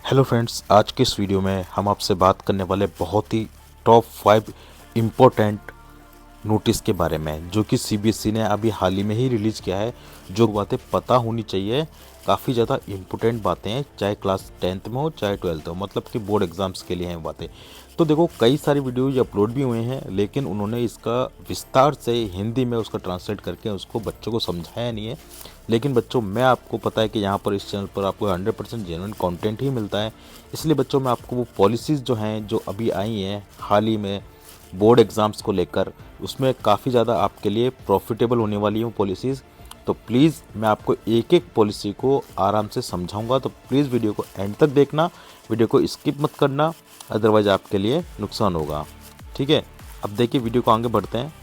Hello friends, आज के इस वीडियो में हम आपसे बात करने वाले बहुत ही टॉप 5 इम्पोर्टेंट नोटिस के बारे में, जो कि सीबीएसई ने अभी हाल ही में ही रिलीज़ किया है। जो बातें पता होनी चाहिए, काफ़ी ज़्यादा इम्पोर्टेंट बातें हैं, चाहे क्लास 10th में हो चाहे 12th हो, मतलब कि बोर्ड एग्ज़ाम्स के लिए हैं बातें। तो देखो, कई सारी वीडियोज अपलोड भी हुए हैं, लेकिन उन्होंने इसका विस्तार से हिंदी में उसका ट्रांसलेट करके उसको बच्चों को समझाया नहीं है। लेकिन बच्चों, मैं आपको पता है कि यहाँ पर इस चैनल पर आपको 100% जेन्युइन कंटेंट ही मिलता है। इसलिए बच्चों, मैं आपको वो पॉलिसीज़ जो हैं, जो अभी आई हैं हाल ही में बोर्ड एग्ज़ाम्स को लेकर, उसमें काफ़ी ज़्यादा आपके लिए प्रॉफिटेबल होने वाली हैं पॉलिसीज़। तो प्लीज़ मैं आपको एक एक पॉलिसी को आराम से समझाऊंगा, तो प्लीज़ वीडियो को एंड तक देखना, वीडियो को स्किप मत करना, अदरवाइज़ आपके लिए नुकसान होगा। ठीक है, अब देखिए, वीडियो को आगे बढ़ते हैं।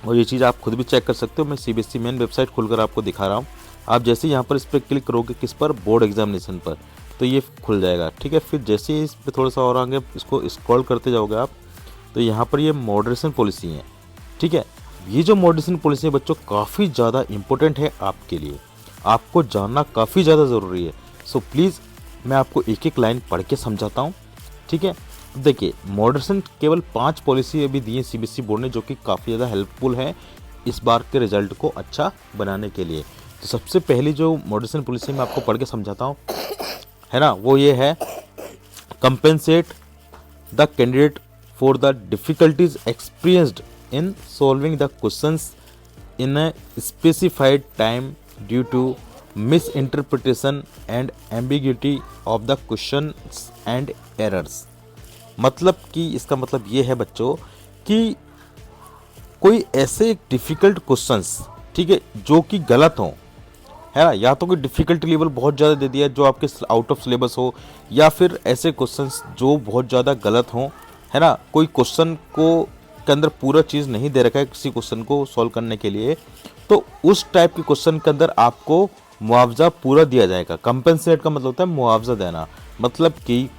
और ये चीज़ आप खुद भी चेक कर सकते हो, मैं सीबीएसई मेन वेबसाइट खोलकर आपको दिखा रहा हूँ। आप जैसे यहाँ पर इस पर क्लिक करोगे, किस पर, बोर्ड एग्जामिनेशन पर, तो ये खुल जाएगा। ठीक है, फिर जैसे ही इस पर थोड़ा सा और आगे इसको स्क्रॉल करते जाओगे आप, तो यहाँ पर ये मॉडरेशन पॉलिसी है। ठीक है, ये जो मॉडरेशन पॉलिसी है बच्चों, काफ़ी ज़्यादा इंपॉर्टेंट है आपके लिए, आपको जानना काफ़ी ज़्यादा ज़रूरी है। सो प्लीज़ मैं आपको एक एक लाइन पढ़ के समझाता हूँ। ठीक है, देखिए, मॉडरेशन केवल 5 पॉलिसी अभी दी है सीबीएसई बोर्ड ने, जो कि काफ़ी ज़्यादा हेल्पफुल है इस बार के रिजल्ट को अच्छा बनाने के लिए। तो सबसे पहली जो मॉडरेशन पॉलिसी मैं आपको पढ़ के समझाता हूँ, है ना, वो ये है, compensate the candidate for the difficulties experienced in solving the questions in a specified time due to misinterpretation and ambiguity of the questions and errors। मतलब कि इसका मतलब ये है बच्चों कि कोई ऐसे डिफ़िकल्ट क्वेश्चंस, ठीक है, जो कि गलत हों, है ना, या तो कोई डिफ़िकल्टी लेवल बहुत ज़्यादा दे दिया जो आपके आउट ऑफ सिलेबस हो, या फिर ऐसे क्वेश्चंस जो बहुत ज़्यादा गलत हों, है ना, कोई क्वेश्चन को के अंदर पूरा चीज़ नहीं दे रखा है किसी क्वेश्चन को सॉल्व करने के लिए, तो उस टाइप के क्वेश्चन के अंदर आपको मुआवजा पूरा दिया जाएगा। कंपेंसेट का मतलब होता है मुआवजा देना, मतलब कि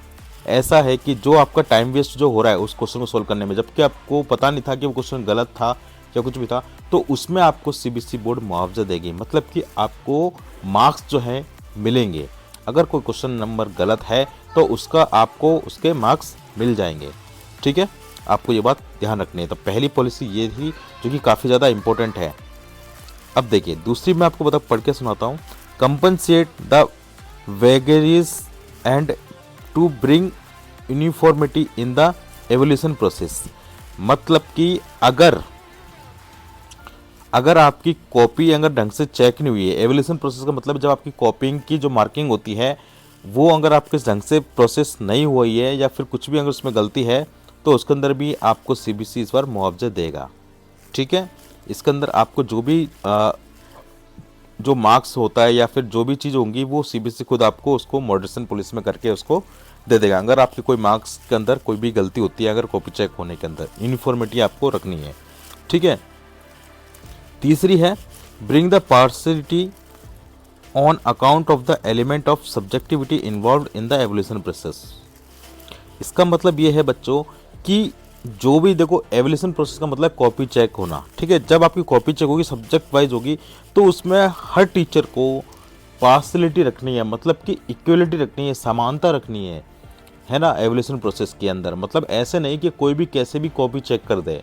ऐसा है कि जो आपका टाइम वेस्ट जो हो रहा है उस क्वेश्चन को सॉल्व करने में, जबकि आपको पता नहीं था कि वो क्वेश्चन गलत था या कुछ भी था, तो उसमें आपको सीबीएसई बोर्ड मुआवजा देगी, मतलब कि आपको मार्क्स जो है मिलेंगे। अगर कोई क्वेश्चन नंबर गलत है तो उसका आपको उसके मार्क्स मिल जाएंगे। ठीक है, आपको ये बात ध्यान रखनी है। तो पहली पॉलिसी ये थी, जो कि काफ़ी ज़्यादा इंपॉर्टेंट है। अब देखिए, दूसरी मैं आपको पढ़ के सुनाता हूँ, compensate the vagaries and to bring uniformity in the evolution process. मतलब कि अगर आपकी कॉपी अगर ढंग से चेक नहीं हुई है, एवोल्यूशन प्रोसेस का मतलब जब आपकी कॉपिंग की जो मार्किंग होती है वो अगर आपके ढंग से प्रोसेस नहीं हुई है, या फिर कुछ भी अगर उसमें गलती है, तो उसके अंदर भी आपको सीबीएसई इस बार मुआवजा देगा। ठीक है, इसके अंदर आपको जो भी जो मार्क्स होता है या फिर जो भी चीज़ होंगी, वो सीबीएसई खुद आपको उसको मॉडरेशन पॉलिसी में करके उसको दे देगा। अगर आपके कोई मार्क्स के अंदर कोई भी गलती होती है, अगर कॉपी चेक होने के अंदर, यूनिफॉर्मिटी आपको रखनी है। ठीक है, तीसरी है, bring the partiality on account of the element of subjectivity involve in the evolution process. इसका मतलब ये है बच्चों कि जो भी, देखो, एवोल्यूशन प्रोसेस का मतलब कॉपी चेक होना। ठीक है, जब आपकी कॉपी चेक होगी, सब्जेक्ट वाइज होगी, तो उसमें हर टीचर को पार्शियलिटी रखनी है, मतलब कि इक्वलिटी रखनी है, समानता रखनी है ना, एवोल्यूशन प्रोसेस के अंदर। मतलब ऐसे नहीं कि कोई भी कैसे भी कॉपी चेक कर दे,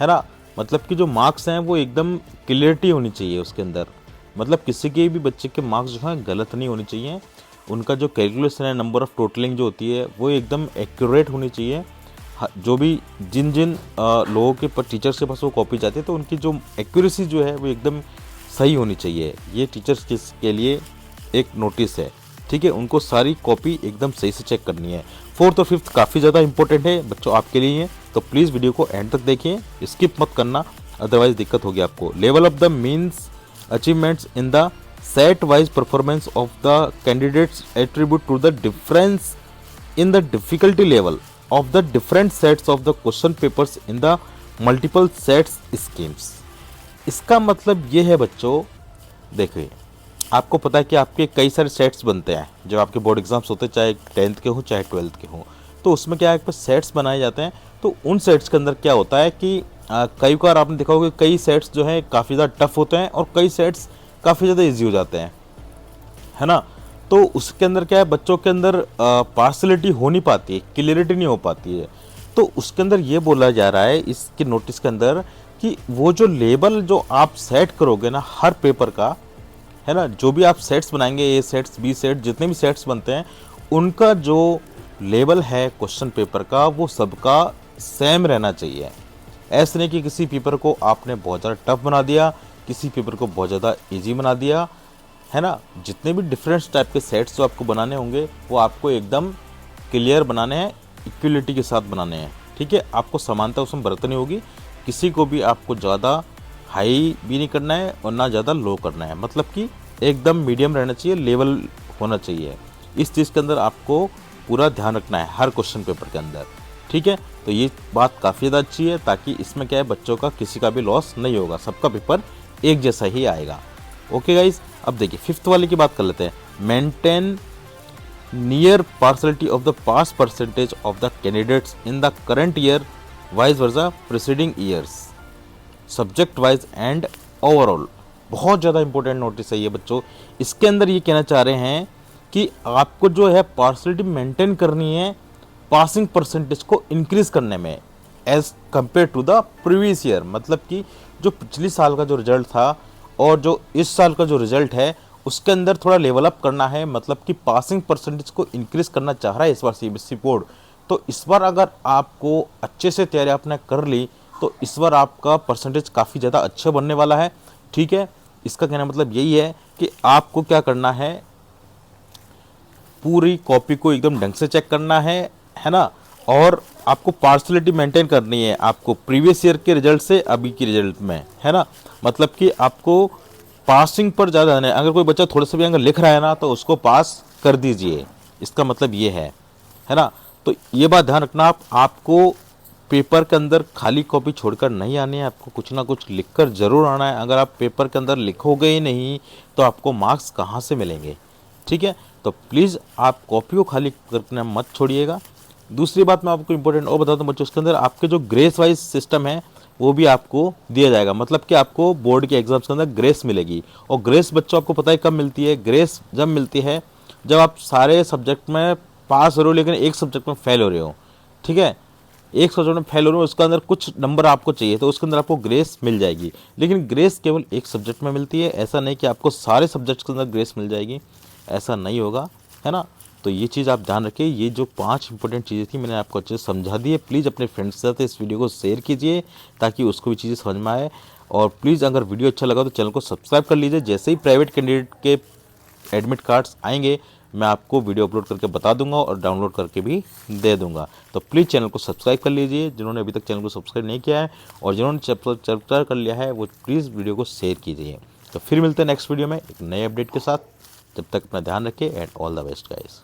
है ना, मतलब कि जो मार्क्स हैं वो एकदम क्लियरिटी होनी चाहिए उसके अंदर। मतलब किसी के भी बच्चे के मार्क्स जो हैं गलत नहीं होने चाहिए, उनका जो कैलकुलेशन है, नंबर ऑफ टोटलिंग जो होती है, वो एकदम एक्यूरेट होनी चाहिए। जो भी जिन जिन लोगों के पर टीचर्स के पास वो कॉपी जाती है, तो उनकी जो एक्यूरेसी जो है वो एकदम सही होनी चाहिए। ये टीचर्स के लिए एक नोटिस है। ठीक है, उनको सारी कॉपी एकदम सही से चेक करनी है। 4th और 5th काफ़ी ज़्यादा इंपॉर्टेंट है बच्चों आपके लिए है, तो प्लीज़ वीडियो को एंड तक देखिए, स्किप मत करना, अदरवाइज दिक्कत होगी आपको। Level of the means achievements in the set wise performance of the candidates attribute to the difference in the difficulty level of the different sets of the question papers in the multiple sets schemes. इसका मतलब ये है बच्चों, देखिए, आपको पता है कि आपके कई सारे सेट्स बनते हैं जब आपके बोर्ड एग्जाम्स होते हैं, चाहे 10th के हों चाहे 12th के हों, तो उसमें क्या है, आपके सेट्स बनाए जाते हैं। तो उन सेट्स के अंदर क्या होता है कि कई बार आपने देखा होगा, कई सेट्स जो हैं काफ़ी ज़्यादा टफ होते हैं और कई सेट्स काफ़ी ज़्यादा ईजी हो जाते हैं, है ना। तो उसके अंदर क्या है, बच्चों के अंदर पार्सलिटी हो नहीं पाती है, क्लियरिटी नहीं हो पाती है। तो उसके अंदर ये बोला जा रहा है इसके नोटिस के अंदर कि वो जो लेबल जो आप सेट करोगे ना हर पेपर का, है ना, जो भी आप सेट्स बनाएंगे, ए सेट्स बी सेट जितने भी सेट्स बनते हैं, उनका जो लेबल है क्वेश्चन पेपर का वो सबका सेम रहना चाहिए। ऐसे नहीं कि किसी पेपर को आपने बहुत ज़्यादा टफ बना दिया, किसी पेपर को बहुत ज़्यादा इजी बना दिया, है ना। जितने भी डिफरेंट टाइप के सेट्स जो आपको बनाने होंगे वो आपको एकदम क्लियर बनाने हैं, इक्वलिटी के साथ बनाने हैं, ठीक है। आपको समानता उसमें बरतनी होगी, किसी को भी आपको ज़्यादा हाई भी नहीं करना है और ना ज़्यादा लो करना है, मतलब कि एकदम मीडियम रहना चाहिए, लेवल होना चाहिए। इस चीज़ के अंदर आपको पूरा ध्यान रखना है हर क्वेश्चन पेपर के अंदर, ठीक है। तो ये बात काफ़ी ज़्यादा अच्छी है, ताकि इसमें क्या है, बच्चों का किसी का भी लॉस नहीं होगा, सबका पेपर एक जैसा ही आएगा। ओके गाइज, अब देखिए 5th वाले की बात कर लेते हैं। Maintain near पार्सलिटी of the pass percentage of the candidates in the current year wise versa preceding years, subject wise and overall. बहुत ज़्यादा इंपॉर्टेंट नोटिस है ये बच्चों। इसके अंदर ये कहना चाह रहे हैं कि आपको जो है पार्सलिटी मेंटेन करनी है पासिंग परसेंटेज को इंक्रीज करने में as compare to the previous year. मतलब कि जो पिछले साल का जो रिजल्ट था और जो इस साल का जो रिजल्ट है उसके अंदर थोड़ा लेवल अप करना है, मतलब कि पासिंग परसेंटेज को इंक्रीज करना चाह रहा है इस बार सीबीएसई बोर्ड। तो इस बार अगर आपको अच्छे से तैयारी आपने कर ली तो इस बार आपका परसेंटेज काफ़ी ज़्यादा अच्छा बनने वाला है, ठीक है। इसका कहना मतलब यही है कि आपको क्या करना है, पूरी कॉपी को एकदम ढंग से चेक करना है ना, और आपको पार्सलिटी मेंटेन करनी है आपको प्रीवियस ईयर के रिजल्ट से अभी की रिजल्ट में, है ना। मतलब कि आपको पासिंग पर ज़्यादा है। अगर कोई बच्चा थोड़ा सा भी अगर लिख रहा है ना तो उसको पास कर दीजिए, इसका मतलब ये है ना। तो ये बात ध्यान रखना, आपको पेपर के अंदर खाली कॉपी छोड़कर नहीं आनी है, आपको कुछ ना कुछ लिखकर ज़रूर आना है। अगर आप पेपर के अंदर लिखोगे ही नहीं तो आपको मार्क्स कहाँ से मिलेंगे, ठीक है। तो प्लीज़ आप कॉपी को खाली करना मत छोड़िएगा। दूसरी बात मैं आपको इंपॉर्टेंट और बताता हूँ बच्चों, उसके अंदर आपके जो ग्रेस वाइज सिस्टम है वो भी आपको दिया जाएगा। मतलब कि आपको बोर्ड के एग्जाम्स के अंदर ग्रेस मिलेगी। और ग्रेस बच्चों आपको पता है कब मिलती है, ग्रेस जब मिलती है जब आप सारे सब्जेक्ट में पास हो रहे हो लेकिन एक सब्जेक्ट में फेल हो रहे हो, ठीक है। एक सब्जेक्ट में फेल हो रहे हो, उसके अंदर कुछ नंबर आपको चाहिए तो उसके अंदर आपको ग्रेस मिल जाएगी। लेकिन ग्रेस केवल एक सब्जेक्ट में मिलती है, ऐसा नहीं कि आपको सारे सब्जेक्ट्स के अंदर ग्रेस मिल जाएगी, ऐसा नहीं होगा, है ना। तो ये चीज़ आप ध्यान रखिए। ये जो 5 इंपॉर्टेंट चीज़ें थी मैंने आपको अच्छे से समझा दी है। प्लीज़ अपने फ्रेंड्स के साथ इस वीडियो को शेयर कीजिए ताकि उसको भी चीज़ें समझ में आए। और प्लीज़ अगर वीडियो अच्छा लगा तो चैनल को सब्सक्राइब कर लीजिए। जैसे ही प्राइवेट कैंडिडेट के एडमिट कार्ड्स आएंगे मैं आपको वीडियो अपलोड करके बता दूंगा और डाउनलोड करके भी दे दूंगा। तो प्लीज़ चैनल को सब्सक्राइब कर लीजिए जिन्होंने अभी तक चैनल को सब्सक्राइब नहीं किया है, और जिन्होंने सब्सक्राइब कर लिया है वो प्लीज़ वीडियो को शेयर कीजिए। तो फिर मिलते हैं नेक्स्ट वीडियो में एक नए अपडेट के साथ। जब तक अपना ध्यान रखिए and all the best guys.